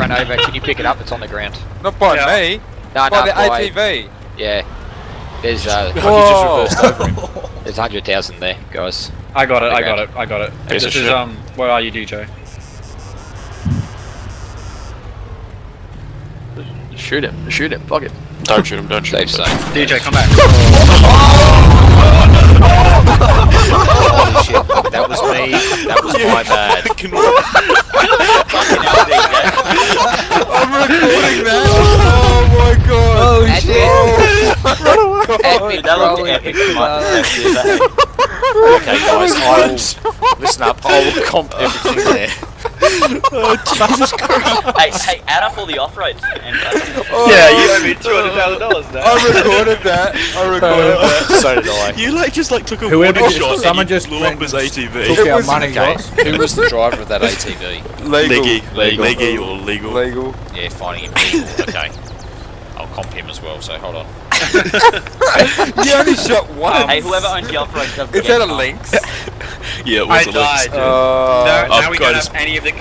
Alright, Nova, can you pick it up? It's on the ground. Not by me. No, By no, the ATV. Yeah. There's You just reversed over him. there's 100,000 there, guys. I got it, The I got ground. it, I got it. Piece This of is, shit. where are you, DJ? Shoot him, fuck it. Don't shoot him, don't shoot him. Safe zone. DJ, come back. Holy shit, that was me. That was my bad. Fucking hell, DJ. I'm recording that. Oh my god. Oh shit! Dude, that looked epic from my perspective. Okay, guys, listen up. I'll comp everything there. Hey, add up all the off-roads and Yeah, you owe me $200,000 now. I recorded that. So did I. You just took a Whoever warning just- shot someone and you just blew went up his and ATV. Took our was- money, Okay, guys. who was the driver of that ATV? Legal. Leggy or legal. Legal. Yeah, finding him legal. Okay. I'll comp him as well, so hold on. You only shot one. Hey, whoever owns the off-road doesn't Is get that a one. lynx? Yeah, it I was a died. lynx. No, now I've we got don't his- have any of the